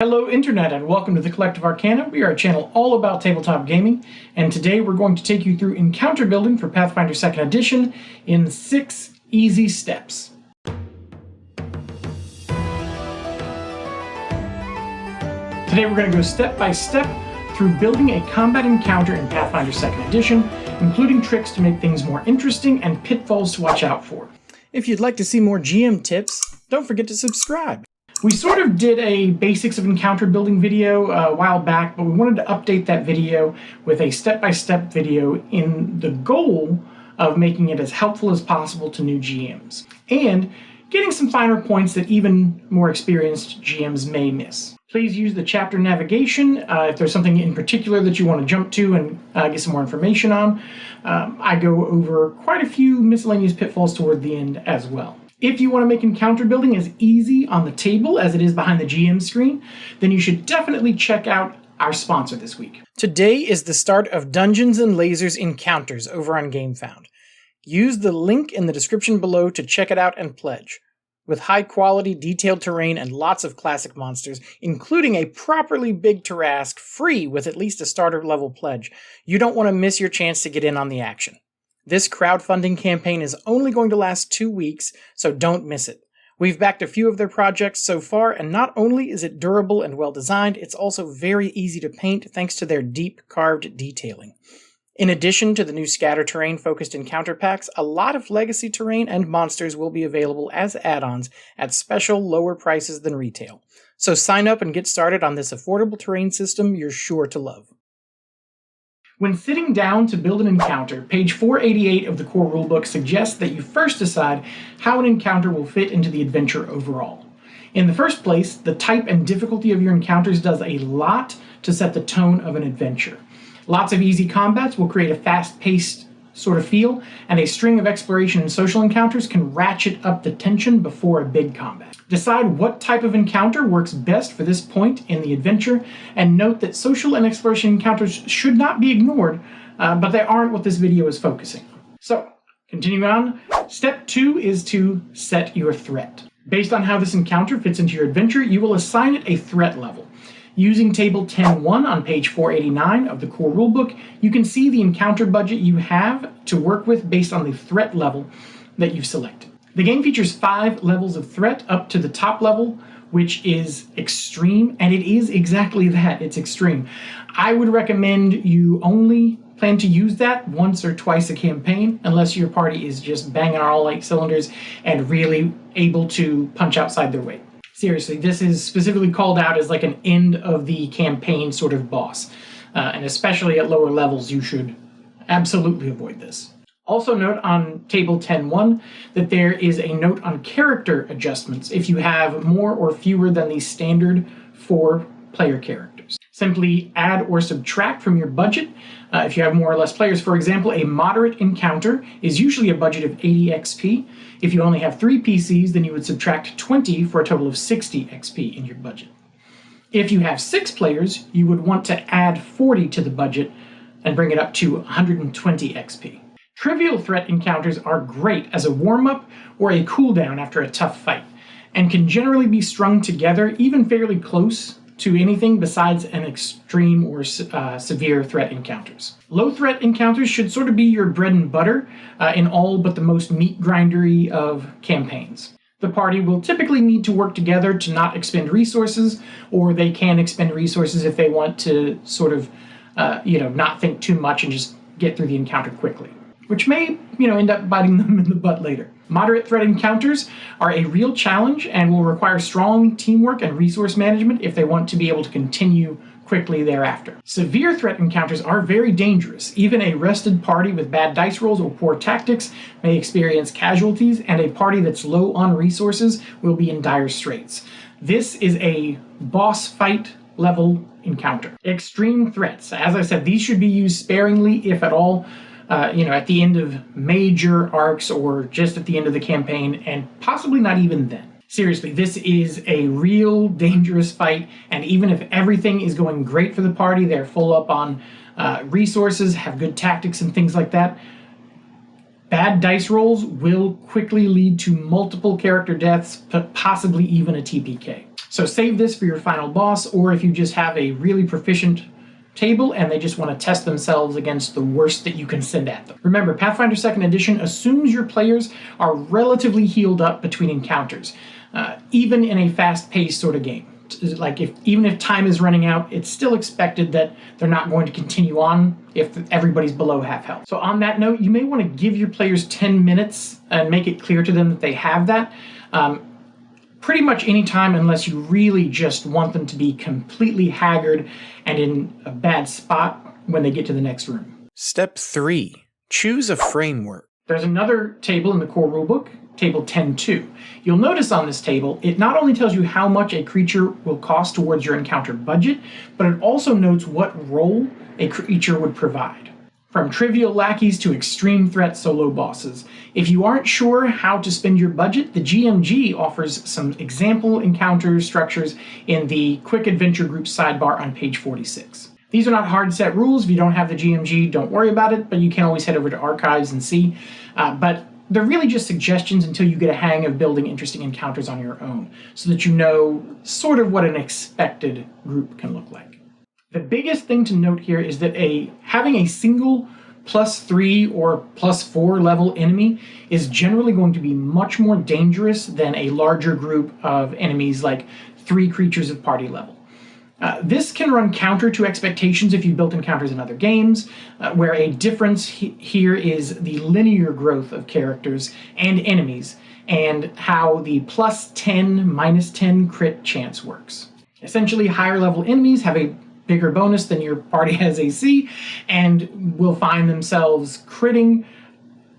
Hello Internet and welcome to the Collective Arcana. We are a channel all about tabletop gaming, and today we're going to take you through encounter building for Pathfinder 2nd Edition in 6 easy steps. Today we're going to go step by step through building a combat encounter in Pathfinder 2nd Edition, including tricks to make things more interesting and pitfalls to watch out for. If you'd like to see more GM tips, don't forget to subscribe. We sort of did a basics of encounter building video a while back, but we wanted to update that video with a step-by-step video in the goal of making it as helpful as possible to new GMs, and getting some finer points that even more experienced GMs may miss. Please use the chapter navigation if there's something in particular that you want to jump to and get some more information on. I go over quite a few miscellaneous pitfalls toward the end as well. If you want to make encounter building as easy on the table as it is behind the GM screen, then you should definitely check out our sponsor this week. Today is the start of Dungeons & Lasers Encounters over on GameFound. Use the link in the description below to check it out and pledge. With high-quality, detailed terrain and lots of classic monsters, including a properly big Tarrasque free with at least a starter-level pledge, you don't want to miss your chance to get in on the action. This crowdfunding campaign is only going to last 2 weeks, so don't miss it. We've backed a few of their projects so far, and not only is it durable and well-designed, it's also very easy to paint thanks to their deep carved detailing. In addition to the new scatter terrain-focused encounter packs, a lot of legacy terrain and monsters will be available as add-ons at special lower prices than retail. So sign up and get started on this affordable terrain system you're sure to love. When sitting down to build an encounter, page 488 of the core rulebook suggests that you first decide how an encounter will fit into the adventure overall. In the first place, the type and difficulty of your encounters does a lot to set the tone of an adventure. Lots of easy combats will create a fast-paced sort of feel, and a string of exploration and social encounters can ratchet up the tension before a big combat. Decide what type of encounter works best for this point in the adventure, and note that social and exploration encounters should not be ignored, but they aren't what this video is focusing on. So, continuing on, step 2 is to set your threat. Based on how this encounter fits into your adventure, you will assign it a threat level. Using table 10.1 on page 489 of the core rulebook, you can see the encounter budget you have to work with based on the threat level that you've selected. The game features 5 levels of threat up to the top level, which is extreme, and it is exactly that, it's extreme. I would recommend you only plan to use that once or twice a campaign, unless your party is just banging on all 8 cylinders and really able to punch outside their weight. Seriously, this is specifically called out as like an end of the campaign sort of boss. And especially at lower levels, you should absolutely avoid this. Also note on table 10.1 that there is a note on character adjustments if you have more or fewer than the standard 4 player characters. Simply add or subtract from your budget. If you have more or less players, for example, a moderate encounter is usually a budget of 80 XP. If you only have 3 PCs, then you would subtract 20 for a total of 60 XP in your budget. If you have 6 players, you would want to add 40 to the budget and bring it up to 120 XP. Trivial threat encounters are great as a warm-up or a cooldown after a tough fight, and can generally be strung together even fairly close to anything besides an extreme or severe threat encounters. Low threat encounters should sort of be your bread and butter in all but the most meat grindery of campaigns. The party will typically need to work together to not expend resources, or they can expend resources if they want to sort of, not think too much and just get through the encounter quickly, which may, end up biting them in the butt later. Moderate threat encounters are a real challenge and will require strong teamwork and resource management if they want to be able to continue quickly thereafter. Severe threat encounters are very dangerous. Even a rested party with bad dice rolls or poor tactics may experience casualties, and a party that's low on resources will be in dire straits. This is a boss fight level encounter. Extreme threats. As I said, these should be used sparingly, if at all, at the end of major arcs or just at the end of the campaign, and possibly not even then. Seriously, this is a real dangerous fight, and even if everything is going great for the party, they're full up on resources, have good tactics and things like that, bad dice rolls will quickly lead to multiple character deaths, possibly even a TPK. So save this for your final boss, or if you just have a really proficient table and they just want to test themselves against the worst that you can send at them. Remember, Pathfinder 2nd Edition assumes your players are relatively healed up between encounters, even in a fast-paced sort of game. Like even if time is running out, it's still expected that they're not going to continue on if everybody's below half health. So on that note, you may want to give your players 10 minutes and make it clear to them that they have that. Pretty much any time, unless you really just want them to be completely haggard and in a bad spot when they get to the next room. Step 3. Choose a framework. There's another table in the core rulebook, table 10.2. You'll notice on this table, it not only tells you how much a creature will cost towards your encounter budget, but it also notes what role a creature would provide. From trivial lackeys to extreme threat solo bosses. If you aren't sure how to spend your budget, the GMG offers some example encounter structures in the Quick Adventure Group sidebar on page 46. These are not hard set rules. If you don't have the GMG, don't worry about it, but you can always head over to archives and see. But they're really just suggestions until you get a hang of building interesting encounters on your own, so that you know sort of what an expected group can look like. The biggest thing to note here is that having a single +3 or +4 level enemy is generally going to be much more dangerous than a larger group of enemies like 3 creatures of party level. This can run counter to expectations if you built encounters in other games, where a difference here is the linear growth of characters and enemies, and how the +10, -10 crit chance works. Essentially, higher level enemies have a bigger bonus than your party has AC, and will find themselves critting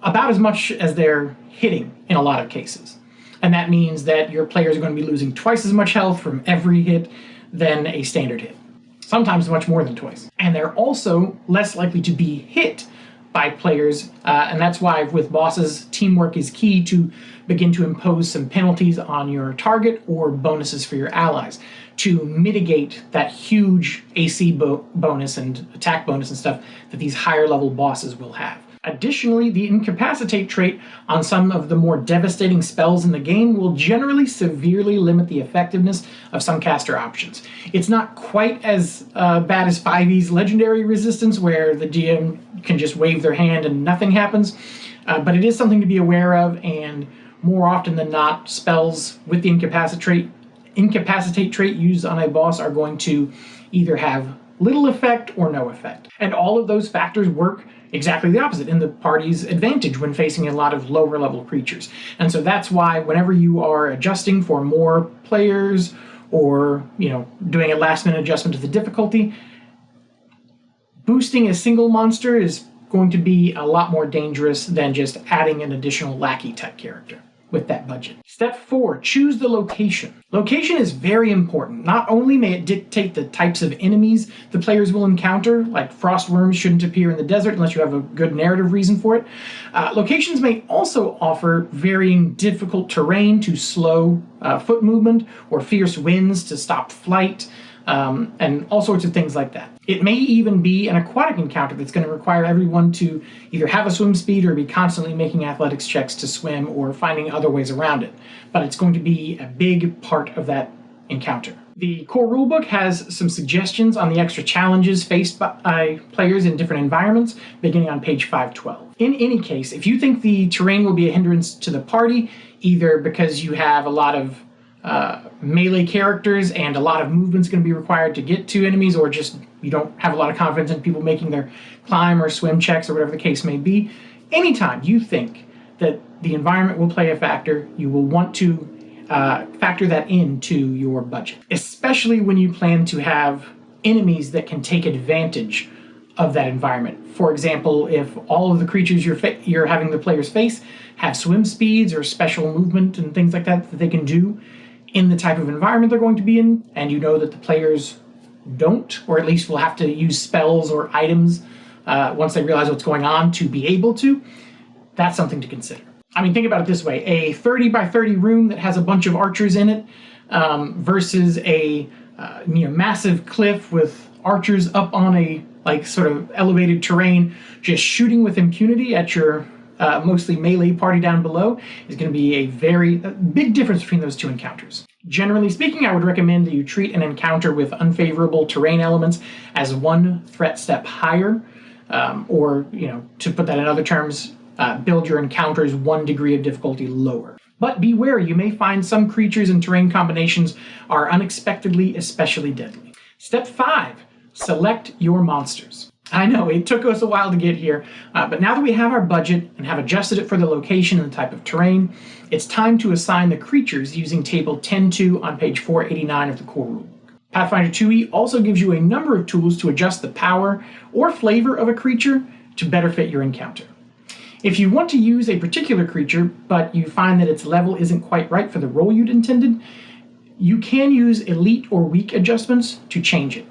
about as much as they're hitting in a lot of cases. And that means that your players are going to be losing twice as much health from every hit than a standard hit. Sometimes much more than twice. And they're also less likely to be hit by players, and that's why with bosses, teamwork is key to begin to impose some penalties on your target or bonuses for your allies to mitigate that huge AC bonus and attack bonus and stuff that these higher level bosses will have. Additionally, the incapacitate trait on some of the more devastating spells in the game will generally severely limit the effectiveness of some caster options. It's not quite as bad as 5e's legendary resistance, where the DM can just wave their hand and nothing happens, but it is something to be aware of, and more often than not, spells with the incapacitate trait used on a boss are going to either have little effect or no effect. And all of those factors work exactly the opposite, in the party's advantage when facing a lot of lower level creatures. And so that's why whenever you are adjusting for more players, or doing a last minute adjustment to the difficulty, boosting a single monster is going to be a lot more dangerous than just adding an additional lackey type character with that budget. Step 4, choose the location. Location is very important. Not only may it dictate the types of enemies the players will encounter, like frost worms shouldn't appear in the desert unless you have a good narrative reason for it. Locations may also offer varying difficult terrain to slow foot movement, or fierce winds to stop flight, and all sorts of things like that. It may even be an aquatic encounter that's going to require everyone to either have a swim speed or be constantly making athletics checks to swim or finding other ways around it. But it's going to be a big part of that encounter. The core rulebook has some suggestions on the extra challenges faced by players in different environments, beginning on page 512. In any case, if you think the terrain will be a hindrance to the party, either because you have a lot of melee characters and a lot of movement's going to be required to get to enemies, or just you don't have a lot of confidence in people making their climb or swim checks or whatever the case may be, anytime you think that the environment will play a factor, you will want to factor that into your budget, especially when you plan to have enemies that can take advantage of that environment. For example, if all of the creatures you're having the players face have swim speeds or special movement and things like that they can do in the type of environment they're going to be in, and you know that the players don't, or at least will have to use spells or items once they realize what's going on to be able to, that's something to consider. I mean, think about it this way. A 30 by 30 room that has a bunch of archers in it versus a massive cliff with archers up on a sort of elevated terrain just shooting with impunity at your mostly melee party down below is going to be a very big difference between those two encounters. Generally speaking, I would recommend that you treat an encounter with unfavorable terrain elements as one threat step higher, or, to put that in other terms, build your encounters 1 degree of difficulty lower. But be wary, you may find some creatures and terrain combinations are unexpectedly especially deadly. Step 5, select your monsters. I know, it took us a while to get here, but now that we have our budget and have adjusted it for the location and the type of terrain, it's time to assign the creatures using table 10.2 on page 489 of the core rulebook. Pathfinder2e also gives you a number of tools to adjust the power or flavor of a creature to better fit your encounter. If you want to use a particular creature, but you find that its level isn't quite right for the role you'd intended, you can use elite or weak adjustments to change it.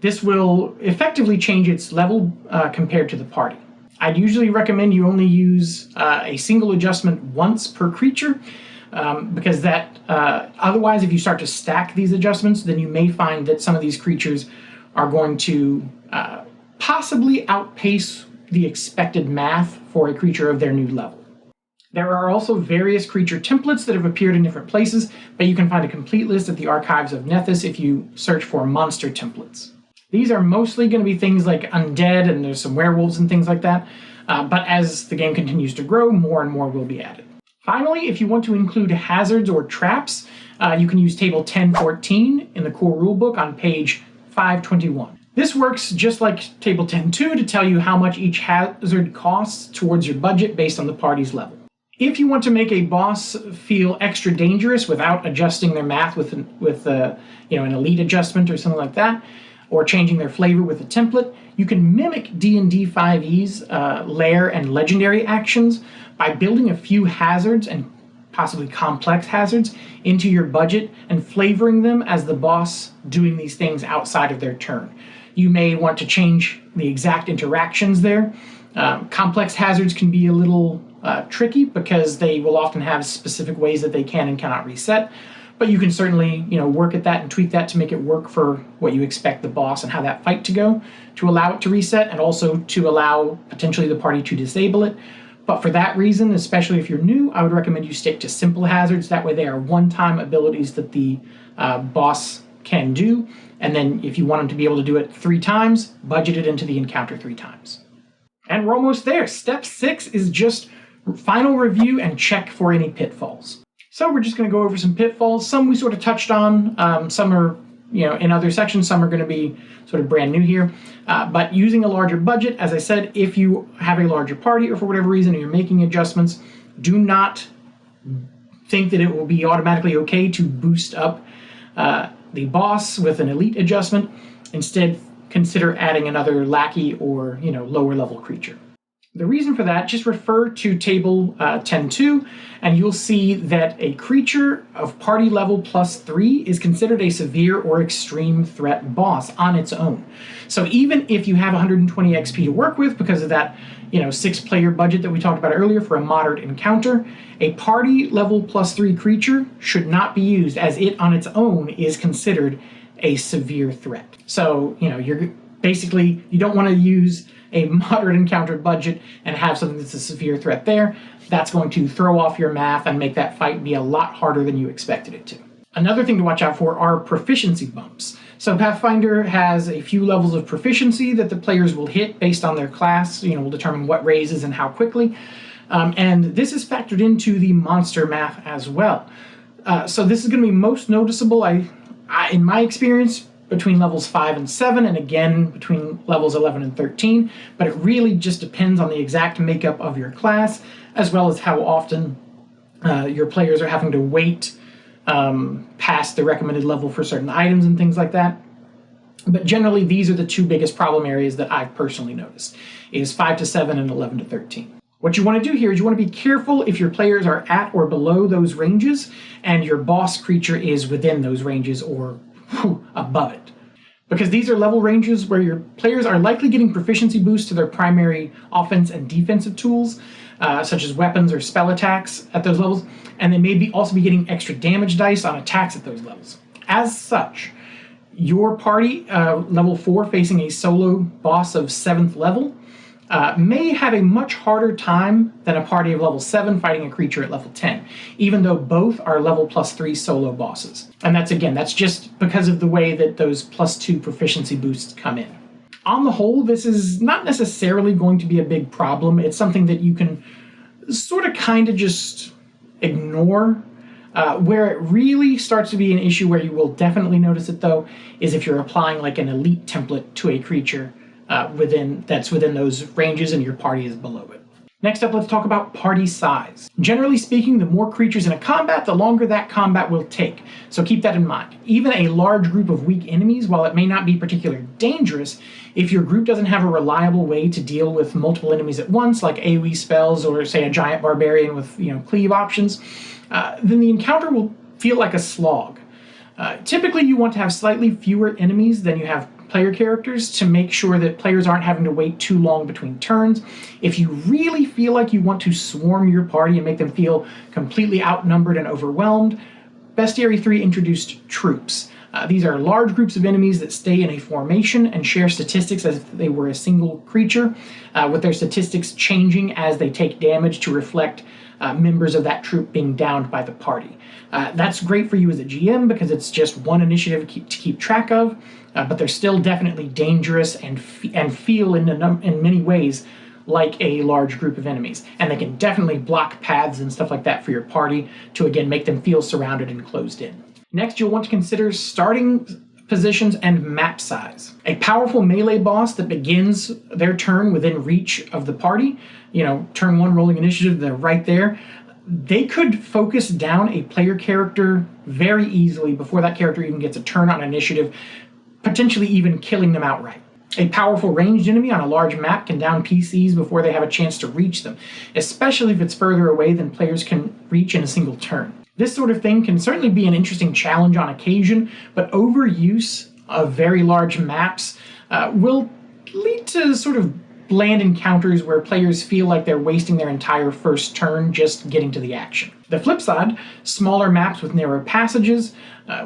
This will effectively change its level compared to the party. I'd usually recommend you only use a single adjustment once per creature, because that otherwise, if you start to stack these adjustments, then you may find that some of these creatures are going to possibly outpace the expected math for a creature of their new level. There are also various creature templates that have appeared in different places, but you can find a complete list at the archives of Nethys if you search for monster templates. These are mostly going to be things like undead, and there's some werewolves and things like that, but as the game continues to grow, more and more will be added. Finally, if you want to include hazards or traps, you can use table 10.14 in the core rulebook on page 521. This works just like table 10.2 to tell you how much each hazard costs towards your budget based on the party's level. If you want to make a boss feel extra dangerous without adjusting their math with an elite adjustment or something like that, or changing their flavor with a template, you can mimic D&D 5e's lair and legendary actions by building a few hazards and possibly complex hazards into your budget and flavoring them as the boss doing these things outside of their turn. You may want to change the exact interactions there. Complex hazards can be a little tricky because they will often have specific ways that they can and cannot reset. But you can certainly, work at that and tweak that to make it work for what you expect the boss and how that fight to go, to allow it to reset, and also to allow potentially the party to disable it. But for that reason, especially if you're new, I would recommend you stick to simple hazards. That way they are one-time abilities that the boss can do. And then if you want him to be able to do it 3 times, budget it into the encounter 3 times. And we're almost there. Step 6 is just final review and check for any pitfalls. So we're just going to go over some pitfalls. Some we sort of touched on. Some are, in other sections. Some are going to be sort of brand new here. But using a larger budget, as I said, if you have a larger party or for whatever reason you're making adjustments, do not think that it will be automatically okay to boost up the boss with an elite adjustment. Instead, consider adding another lackey or, lower level creature. The reason for that, just refer to table 10.2, and you'll see that a creature of party level +3 is considered a severe or extreme threat boss on its own. So even if you have 120 XP to work with because of that 6-player budget that we talked about earlier for a moderate encounter, a party level +3 creature should not be used, as it on its own is considered a severe threat. So, you don't want to use a moderate encounter budget and have something that's a severe threat there. That's going to throw off your math and make that fight be a lot harder than you expected it to. Another thing to watch out for are proficiency bumps. So Pathfinder has a few levels of proficiency that the players will hit based on their class, will determine what raises and how quickly. And this is factored into the monster math as well. So this is going to be most noticeable, in my experience, between levels 5 and 7, and again between levels 11 and 13, but it really just depends on the exact makeup of your class, as well as how often your players are having to wait past the recommended level for certain items and things like that. But generally, these are the 2 biggest problem areas that I've personally noticed, is 5 to 7 and 11 to 13. What you want to do here is you want to be careful if your players are at or below those ranges, and your boss creature is within those ranges or above it. Because these are level ranges where your players are likely getting proficiency boosts to their primary offense and defensive tools, such as weapons or spell attacks at those levels, and they may also be getting extra damage dice on attacks at those levels. As such, your party, level 4, facing a solo boss of 7th level, may have a much harder time than a party of level 7 fighting a creature at level 10, even though both are level +3 solo bosses. And that's just because of the way that those +2 proficiency boosts come in. On the whole, this is not necessarily going to be a big problem. It's something that you can sort of kind of just ignore. Where it really starts to be an issue, where you will definitely notice it though, is if you're applying like an elite template to a creature within those ranges and your party is below it. Next up, let's talk about party size. Generally speaking, the more creatures in a combat, the longer that combat will take. So keep that in mind. Even a large group of weak enemies, while it may not be particularly dangerous, if your group doesn't have a reliable way to deal with multiple enemies at once, like AoE spells or say a giant barbarian with cleave options, then the encounter will feel like a slog. Typically, you want to have slightly fewer enemies than you have player characters to make sure that players aren't having to wait too long between turns. If you really feel like you want to swarm your party and make them feel completely outnumbered and overwhelmed, Bestiary 3 introduced troops. These are large groups of enemies that stay in a formation and share statistics as if they were a single creature, with their statistics changing as they take damage to reflect members of that troop being downed by the party. That's great for you as a GM because it's just one initiative to keep track of, but they're still definitely dangerous and feel in many ways like a large group of enemies. And they can definitely block paths and stuff like that for your party to, again, make them feel surrounded and closed in. Next, you'll want to consider starting positions and map size. A powerful melee boss that begins their turn within reach of the party, turn 1 rolling initiative, they're right there, they could focus down a player character very easily before that character even gets a turn on initiative, potentially even killing them outright. A powerful ranged enemy on a large map can down PCs before they have a chance to reach them, especially if it's further away than players can reach in a single turn. This sort of thing can certainly be an interesting challenge on occasion, but overuse of very large maps will lead to sort of bland encounters where players feel like they're wasting their entire first turn just getting to the action. The flip side, smaller maps with narrow passages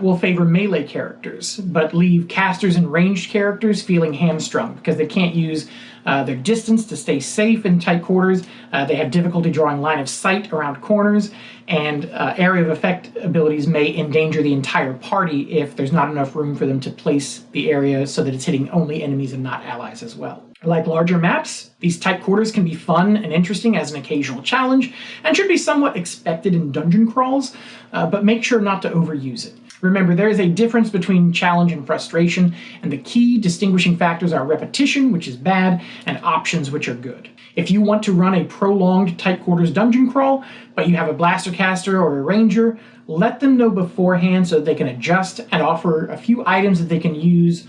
will favor melee characters, but leave casters and ranged characters feeling hamstrung because they can't use their distance to stay safe in tight quarters. They have difficulty drawing line of sight around corners, and area of effect abilities may endanger the entire party if there's not enough room for them to place the area so that it's hitting only enemies and not allies as well. Like larger maps, these tight quarters can be fun and interesting as an occasional challenge, and should be somewhat expected in dungeon crawls, but make sure not to overuse it. Remember, there is a difference between challenge and frustration, and the key distinguishing factors are repetition, which is bad, and options, which are good. If you want to run a prolonged tight quarters dungeon crawl, but you have a blaster caster or a ranger, let them know beforehand so that they can adjust and offer a few items that they can use,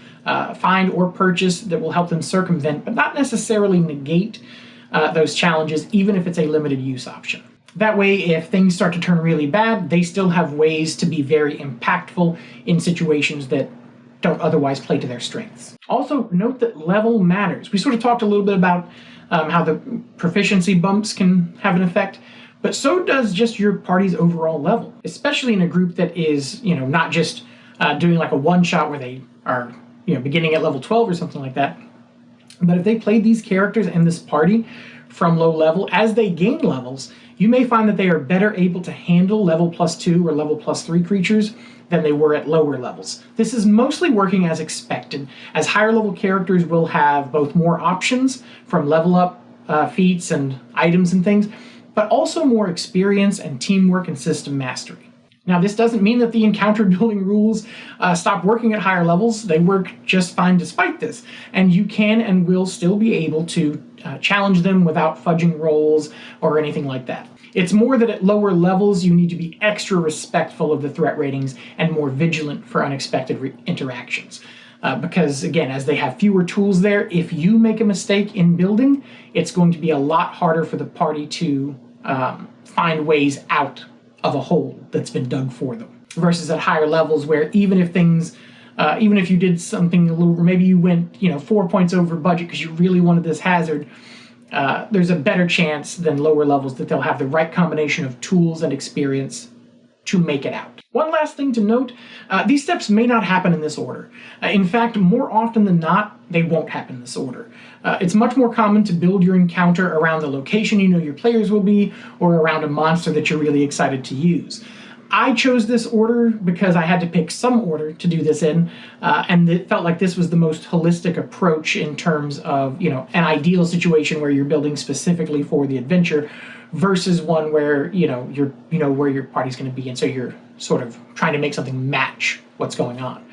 find, or purchase that will help them circumvent, but not necessarily negate those challenges, even if it's a limited use option. That way, if things start to turn really bad, they still have ways to be very impactful in situations that don't otherwise play to their strengths. Also, note that level matters. We sort of talked a little bit about how the proficiency bumps can have an effect, but so does just your party's overall level, especially in a group that is, not just doing like a one-shot where they are, beginning at level 12 or something like that. But if they played these characters and this party from low level, as they gain levels, you may find that they are better able to handle level +2 or level +3 creatures than they were at lower levels. This is mostly working as expected, as higher level characters will have both more options from level up feats and items and things, but also more experience and teamwork and system mastery. Now, this doesn't mean that the encounter building rules stop working at higher levels. They work just fine despite this, and you can and will still be able to challenge them without fudging rolls or anything like that. It's more that at lower levels you need to be extra respectful of the threat ratings and more vigilant for unexpected interactions. Because, again, as they have fewer tools there, if you make a mistake in building, it's going to be a lot harder for the party to find ways out of a hole that's been dug for them. Versus at higher levels where even if you did something a little, maybe you went 4 points over budget because you really wanted this hazard, there's a better chance than lower levels that they'll have the right combination of tools and experience to make it out. One last thing to note, these steps may not happen in this order. In fact, more often than not, they won't happen in this order. It's much more common to build your encounter around the location you know your players will be, or around a monster that you're really excited to use. I chose this order because I had to pick some order to do this in, and it felt like this was the most holistic approach in terms of, an ideal situation where you're building specifically for the adventure versus one where, you're where your party's going to be, and so you're sort of trying to make something match what's going on.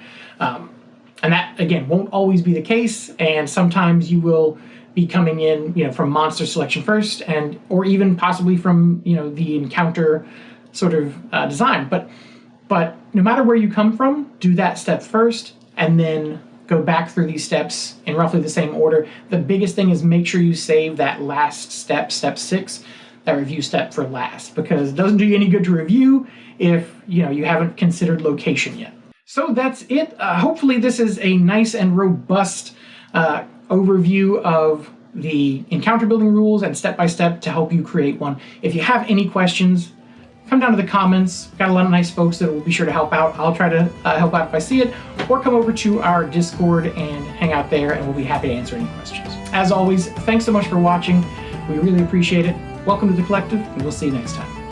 And that, again, won't always be the case, and sometimes you will be coming in, from monster selection first, or even possibly from, the encounter sort of design. But no matter where you come from, do that step first, and then go back through these steps in roughly the same order. The biggest thing is make sure you save that last step, step 6, that review step for last, because it doesn't do you any good to review if you haven't considered location yet. So that's it. Hopefully this is a nice and robust overview of the encounter building rules and step-by-step to help you create one. If you have any questions, come down to the comments. Got a lot of nice folks that will be sure to help out. I'll try to help out if I see it, or come over to our Discord and hang out there, and we'll be happy to answer any questions. As always, thanks so much for watching. We really appreciate it. Welcome to the Collective, and we'll see you next time.